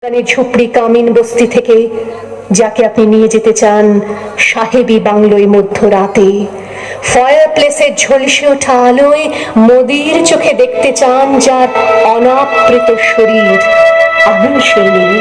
ঝুপড়ি come in বস্তি থেকে যাকে আপনি নিয়ে যেতে চান সাহেবী বাংলোয় মধ্যরাতে, ফায়ার প্লেসের ঝলসে ওঠা আলোয় মোদির চোখে দেখতে চান যার অনাবৃত শরীর। আমি সেই মেয়ে।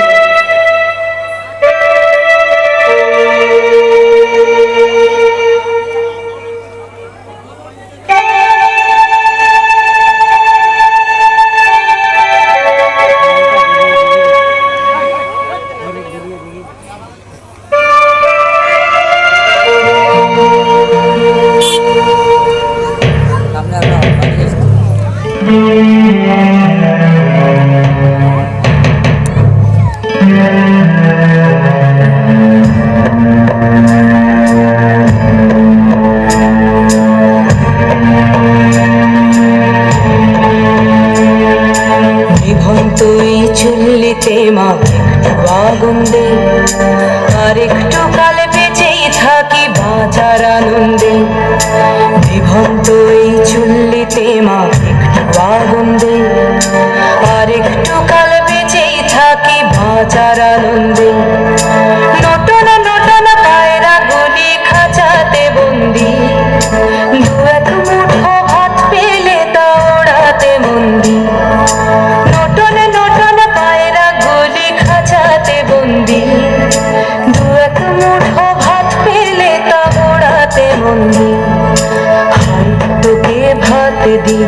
আরেকটু কাল বেঁচেই থাকি বাঁচার আনন্দে, বিভন্ত এই চুল্লিতে মা একটু আগুন দে। আরেকটু কাল বেঁচেই থাকি বাঁচার আনন্দে, নটনা নটনা পায়রা গুলি খাঁচাতে বন্দি, দু এক মুঠো ভাত পেলে তা ওড়াতে মন্দি। নটনা নটনা পায়রা গুলি খাঁচাতে বন্দি, দু এক মুঠো ভাত পেলে তা ওড়াতে মন্দি। হাই তোকে ভাত দি,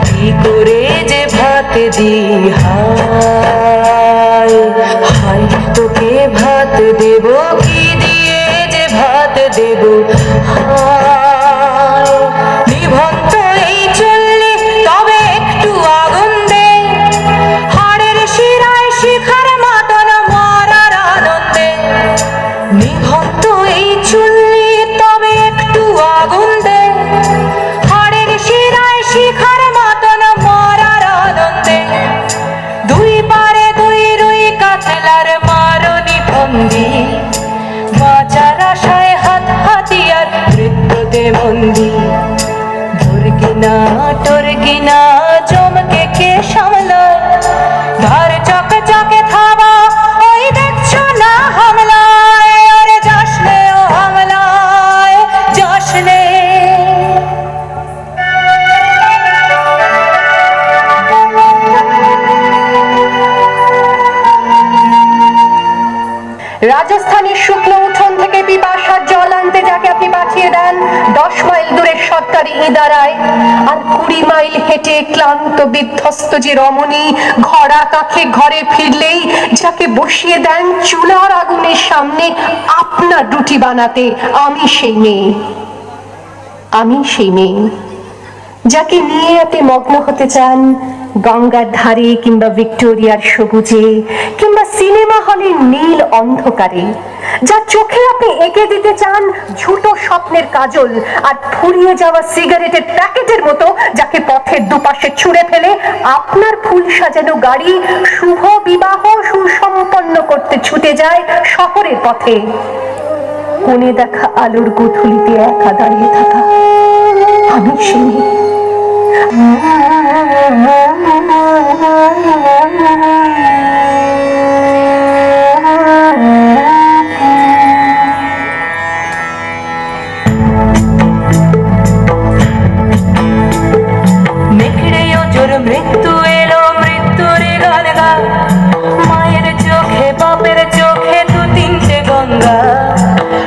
কি করে যে ভাত দি, হায় হায় তোকে ভাত দেব, কি দিয়ে যে ভাত দেব, হায়। নিভন্ত এই চুল্লি তবে একটু আগুন দে, হাড়ের শিরায় শিখার মতন মরার আনন্দে। নিভন্ত এই চুল্লি তবে একটু আগুন দে, হাড়ের শিরায় শিখার মতন মরার আনন্দে। দুই পারে দুই রুই কাতলার মারনি ফন্দি, বাঁচার আশায় হাত হাতিয়ার মৃত্যুতে বন্দি। দুর্গিনা টুর্গিনা জমকে কে সামলায়, ধার চকে চকে থাবা ওই দেখছো না হামলায়। ওরে যাসনে ও হামলায় যাসনে। রাজস্থানের শুকনো উঠোন থেকে পিপাসার জল আনতে যাকে আপনি পাঠিয়ে দেন 10 মাইল দূরের সরকারি ইদারায়, আর 20 মাইল হেঁটে ক্লান্ত বিধ্বস্ত যে রমণী ঘরা কাখে ঘরে ফিরলেই যাকে বসিয়ে দেন চুলার আগুনের সামনে আপনার রুটি বানাতে, আমি সেই মেয়ে। আমি সেই মেয়ে যাকে নিয়ে আপনি মগ্ন হতে চান গঙ্গার ধারে কিংবা ভিক্টোরিয়ার সবুজে কিংবা সিনেমা হলের নীল অন্ধকারে, যার চোখে আপনি এঁকে দিতে চান ঝুটো স্বপ্নের কাজল আর ফুরিয়ে যাওয়া সিগারেটের প্যাকেটের মতো, যাকে পথের দুপাশে ছুঁড়ে ফেলে আপনার ফুল সাজানো গাড়ি শুভ বিবাহ সুসম্পন্ন করতে ছুটে যায় শহরের পথে। কোণে দেখা আলোর গুথুলিতে একা দাঁড়িয়ে থাকা আমি সেই মেয়ে। মেঘড়ে ওজোর মৃত্যু এলো, মৃত্যুর গান গা, মায়ের চোখে বাপের চোখে দু তিনটে গঙ্গা।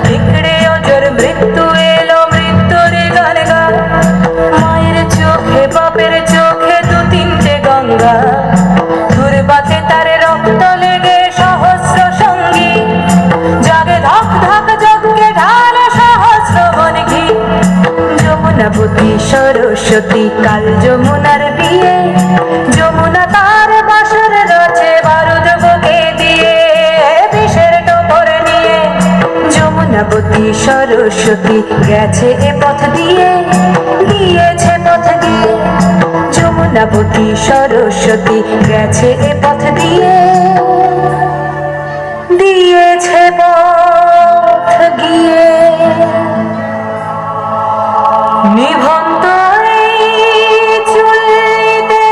মেঘড়ে ওজোর মৃত্যু এলো, মৃত্যুর গান গা, মায়ের চোখে বাপের চোখে দু তিনটে গঙ্গা। ধুরবাতে তার রক্ত লেগে সহস্র সঙ্গী, জাগে ধক ধক যজ্ঞে ঢালে সহস্র বনঘি। যমুনাবতী সরস্বতী কাল যমুনার বিয়ে, যমুনা তার বাসর রচে বারুদ বুকে দিয়ে, বিষের টোপর নিয়ে। যমুনাবতী সরস্বতী গেছে এ পথ দিয়ে, দিয়েছে পথ দিয়ে। যমুনাবতী সরস্বতী গেছে এ পথ দিয়ে, দিয়েছে পথ গিয়ে। নিভন্ত চুল্লিতে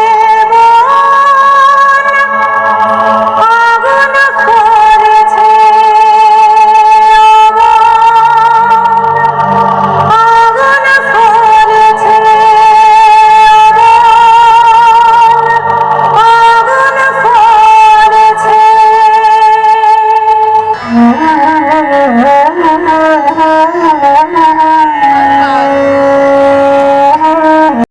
আগুন আ